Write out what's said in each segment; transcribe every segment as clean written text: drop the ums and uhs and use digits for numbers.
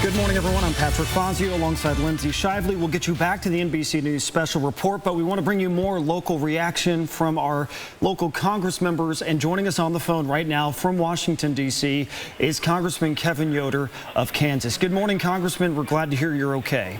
Good morning, everyone. I'm Patrick Fazio alongside Lindsay Shively. We'll get you back to the NBC News special report, but we want to bring you more local reaction from our local Congress members. And joining us on the phone right now from Washington, D.C. is Congressman Kevin Yoder of Kansas. Good morning, Congressman. We're glad to hear you're okay.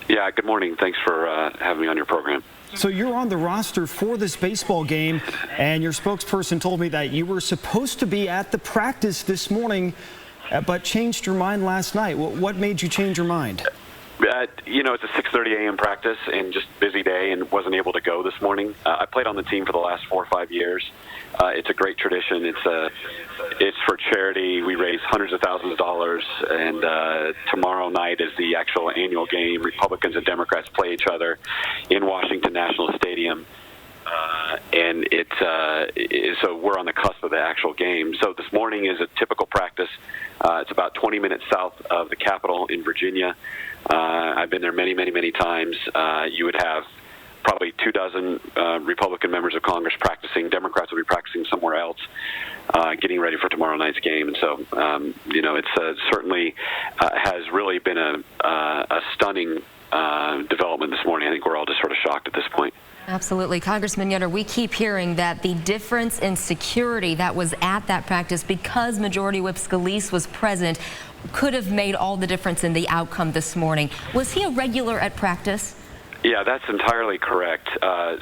Yeah, good morning. Thanks for having me on your program. So you're on the roster for this baseball game, and your spokesperson told me that you were supposed to be at the practice this morning, but changed your mind last night. What made you change your mind? It's a 6:30 a.m. practice and just busy day, and wasn't able to go this morning. I played on the team for the last 4 or 5 years. It's a great tradition. It's for charity. We raise hundreds of thousands of dollars, and tomorrow night is the actual annual game. Republicans and Democrats play each other in Washington National Stadium. And so we're on the cusp of the actual game. So this morning is a typical practice. It's about 20 minutes south of the Capitol in Virginia. I've been there many, many, many times. You would have probably 24 Republican members of Congress practicing. Democrats will be practicing somewhere else, getting ready for tomorrow night's game. And so, it's certainly has really been a stunning development this morning. I think we're all just sort of shocked at this point. Absolutely. Congressman Yoder, we keep hearing that the difference in security that was at that practice, because Majority Whip Scalise was present, could have made all the difference in the outcome this morning. Was he a regular at practice? Yeah, that's entirely correct.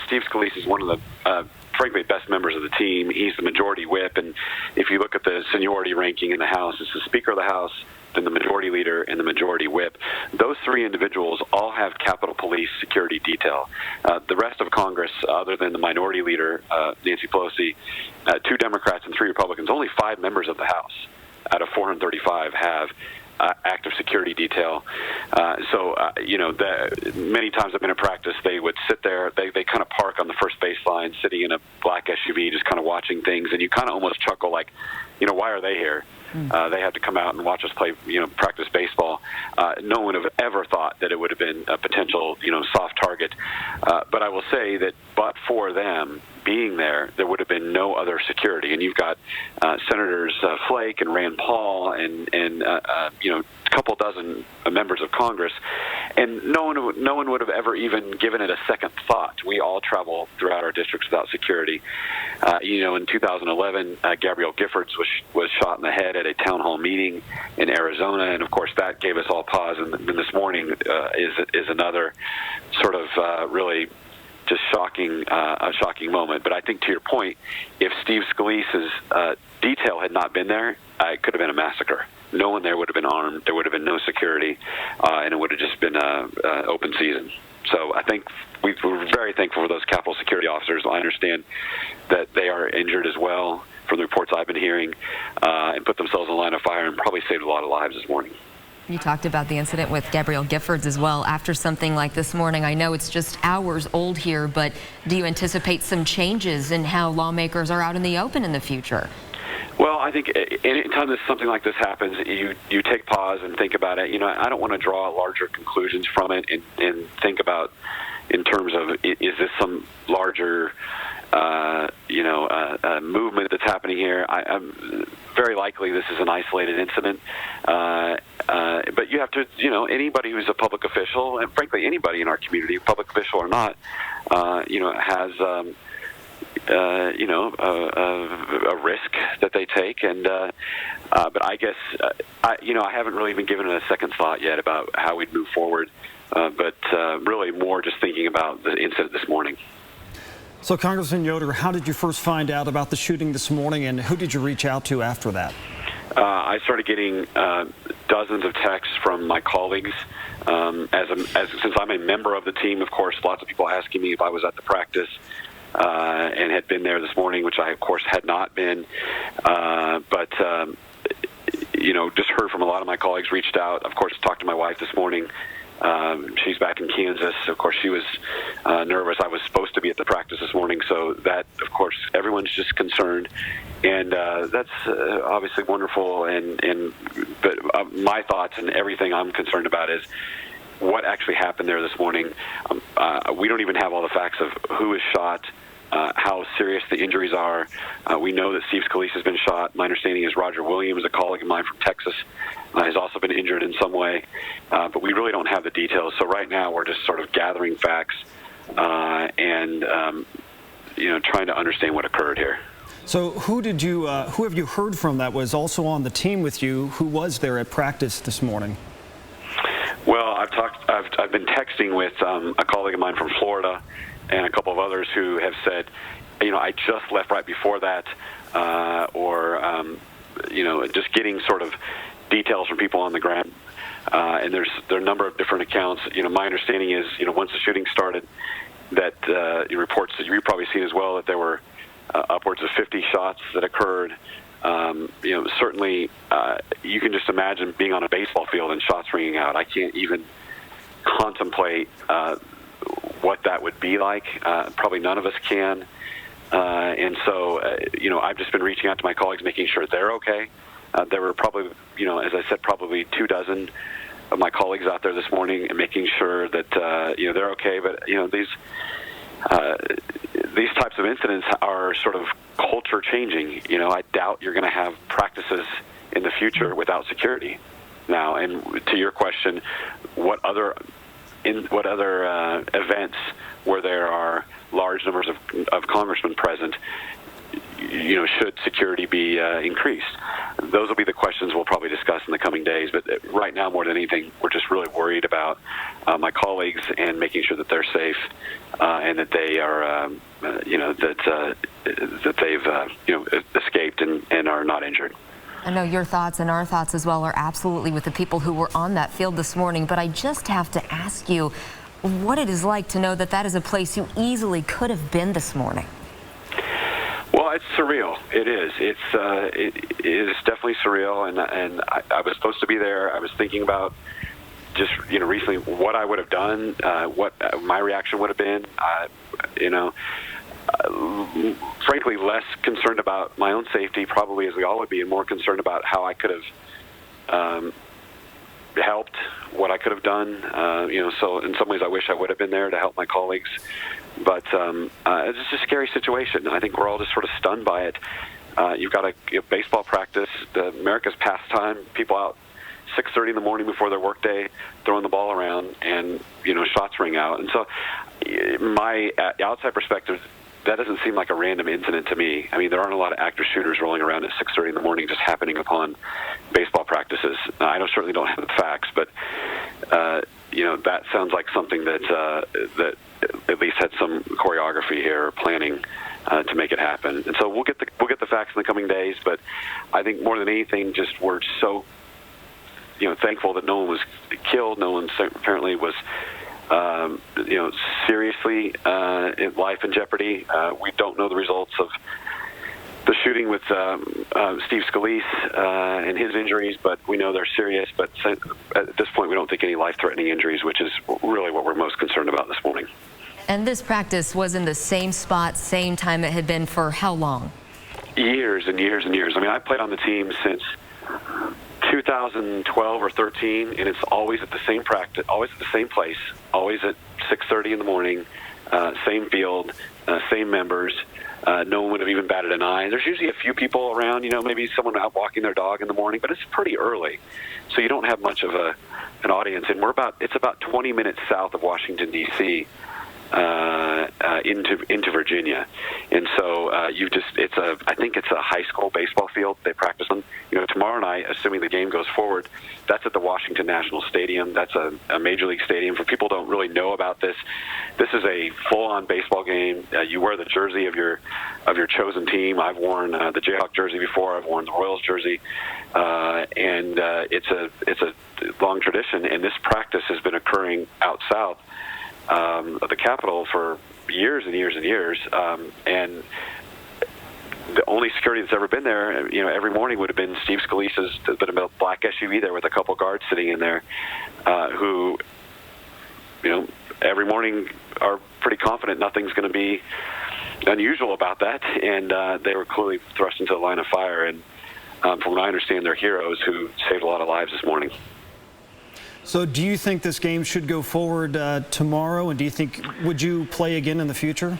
Steve Scalise is one of the frankly best members of the team. He's the Majority Whip, and if you look at the seniority ranking in the House, it's the Speaker of the House, then the Majority Leader, and the Majority Whip. Those three individuals all have Capitol Police security detail. The rest of Congress, other than the Minority Leader, Nancy Pelosi, 2 Democrats and 3 Republicans, only 5 members of the House out of 435 have active security detail. Many times I've been in practice, they would sit there, they kind of park on the first baseline, sitting in a black SUV, just kind of watching things, and you kind of almost chuckle like, why are they here? They had to come out and watch us play, practice baseball. No one would have ever thought that it would have been a potential, soft target. But I will say that, but for them being there, there would have been no other security. And you've got Senators Flake and Rand Paul and a couple dozen members of Congress, and no one would have ever even given it a second thought. We all travel throughout our districts without security. In 2011, Gabrielle Giffords was shot in the head at a town hall meeting in Arizona, and of course that gave us all pause. And this morning is another sort of really just a shocking moment. But I think, to your point, if Steve Scalise's detail had not been there, it could have been a massacre. No one there would have been armed. There would have been no security, and it would have just been an open season. So I think we're very thankful for those Capitol security officers. I understand that they are injured as well from the reports I've been hearing, and put themselves in the line of fire and probably saved a lot of lives this morning. You talked about the incident with Gabrielle Giffords as well. After something like this morning, I know it's just hours old here, but do you anticipate some changes in how lawmakers are out in the open in the future? Well, I think anytime something like this happens, you take pause and think about it. I don't want to draw larger conclusions from it and think about in terms of, is this some larger movement that's happening here? I'm very likely this is an isolated incident. But you have to, anybody who's a public official, and frankly anybody in our community, public official or not, has a risk that they take, and but I guess I haven't really been given it a second thought yet about how we'd move forward, but really more just thinking about the incident this morning. So, Congressman Yoder, how did you first find out about the shooting this morning, and who did you reach out to after that? I started getting dozens of texts from my colleagues. Since I'm a member of the team, of course, lots of people asking me if I was at the practice. And had been there this morning, which I, of course, had not been. But just heard from a lot of my colleagues, reached out, of course, talked to my wife this morning. She's back in Kansas. Of course, she was nervous. I was supposed to be at the practice this morning, so that, of course, everyone's just concerned. And that's obviously wonderful. But my thoughts and everything I'm concerned about is what actually happened there this morning. We don't even have all the facts of who was shot, how serious the injuries are. We know that Steve Scalise has been shot. My understanding is Roger Williams, a colleague of mine from Texas, has also been injured in some way. way, but we really don't have the details. So right now we're just sort of gathering facts and trying to understand what occurred here. So who have you heard from that was also on the team with you, who was there at practice this morning? Well, I've been texting with a colleague of mine from Florida and a couple of others who have said, I just left right before that, just getting sort of details from people on the ground. And there are a number of different accounts. My understanding is, once the shooting started, that reports that you've probably seen as well, that there were upwards of 50 shots that occurred. Certainly, you can just imagine being on a baseball field and shots ringing out. I can't even contemplate what that would be like. Probably none of us can. And so, I've just been reaching out to my colleagues, making sure they're okay. There were probably, as I said, probably 24 of my colleagues out there this morning and making sure that, they're okay. But, these types of incidents are sort of culture changing. I doubt you're going to have practices in the future without security. Now, and to your question, what other events where there are large numbers of congressmen present, should security be increased? Those will be the questions we'll probably discuss in the coming days. But right now, more than anything, we're just really worried about my colleagues and making sure that they're safe and that they are, that they've, escaped and are not injured. I know your thoughts and our thoughts as well are absolutely with the people who were on that field this morning, but I just have to ask you what it is like to know that that is a place you easily could have been this morning. Well, it's surreal. It is. It is definitely surreal, and I was supposed to be there. I was thinking about just recently what I would have done, what my reaction would have been. Frankly, less concerned about my own safety, probably, as we all would be, and more concerned about how I could have helped, what I could have done. So in some ways I wish I would have been there to help my colleagues. But it's just a scary situation. I think we're all just sort of stunned by it. You've got a baseball practice, America's pastime, people out 6:30 in the morning before their workday throwing the ball around, and shots ring out. And so my outside perspective, that doesn't seem like a random incident to me. I mean, there aren't a lot of active shooters rolling around at 6:30 in the morning just happening upon baseball practices. I certainly don't have the facts, but that sounds like something that at least had some choreography here, or planning to make it happen. And so we'll get the facts in the coming days. But I think more than anything, just we're so thankful that no one was killed. No one apparently was seriously in life in jeopardy. We don't know the results of the shooting with Steve Scalise and his injuries, but we know they're serious. But at this point, we don't think any life-threatening injuries, which is really what we're most concerned about this morning. And this practice was in the same spot, same time it had been for how long? Years and years and years. I mean, I played on the team since 2012 or 13, and it's always at the same practice, always at the same place, always at 6:30 in the morning, same field, same members. No one would have even batted an eye. There's usually a few people around, maybe someone out walking their dog in the morning, but it's pretty early, so you don't have much of an audience. And it's about 20 minutes south of Washington, D.C., into Virginia. And so I think it's a high school baseball field they practice on. Tomorrow night, assuming the game goes forward, that's at the Washington National Stadium. That's a major league stadium. For people who don't really know about this is a full-on baseball game. You wear the jersey of your chosen team. I've worn the Jayhawk jersey before. I've worn the Royals jersey, and it's a long tradition. And this practice has been occurring out south of the Capitol for years and years and years, and the only security that's ever been there, every morning would have been Steve Scalise's a black SUV there with a couple guards sitting in there, who, every morning are pretty confident nothing's going to be unusual about that, and they were clearly thrust into the line of fire. And from what I understand, they're heroes who saved a lot of lives this morning. So do you think this game should go forward tomorrow, and would you play again in the future?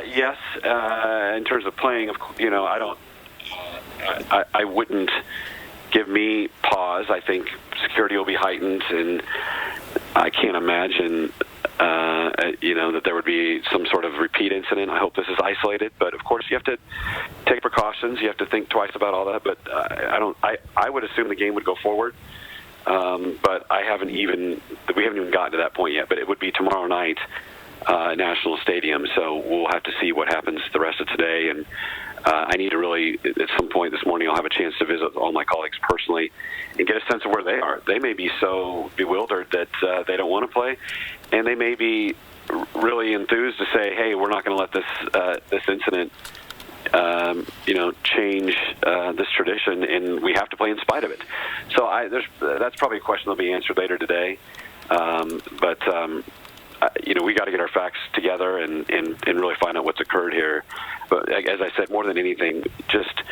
Yes. In terms of playing, I wouldn't give me pause. I think security will be heightened, and I can't imagine, that there would be some sort of repeat incident. I hope this is isolated, but of course you have to take precautions. You have to think twice about all that. But I would assume the game would go forward. But we haven't even gotten to that point yet. But it would be tomorrow night at National Stadium. So we'll have to see what happens the rest of today. And I need to really, at some point this morning, I'll have a chance to visit all my colleagues personally and get a sense of where they are. They may be so bewildered that they don't want to play, and they may be really enthused to say, "Hey, we're not going to let this incident, change this tradition, and we have to play in spite of it." So that's probably a question that'll be answered later today. We got to get our facts together and really find out what's occurred here. But as I said, more than anything, just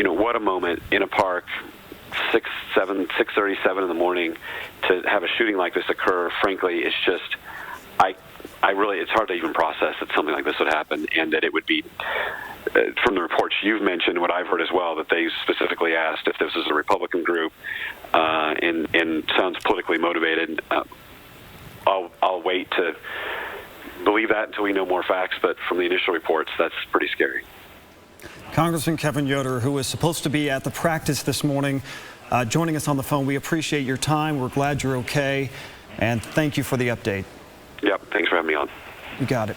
what a moment in a park, 6:37 in the morning, to have a shooting like this occur. Frankly, it's just it's hard to even process that something like this would happen, and that it would be, from the reports you've mentioned, what I've heard as well, that they specifically asked if this is a Republican group and sounds politically motivated. I'll wait to believe that until we know more facts, but from the initial reports, that's pretty scary. Congressman Kevin Yoder, who was supposed to be at the practice this morning, joining us on the phone. We appreciate your time. We're glad you're okay, and thank you for the update. Yep, thanks for having me on. You got it.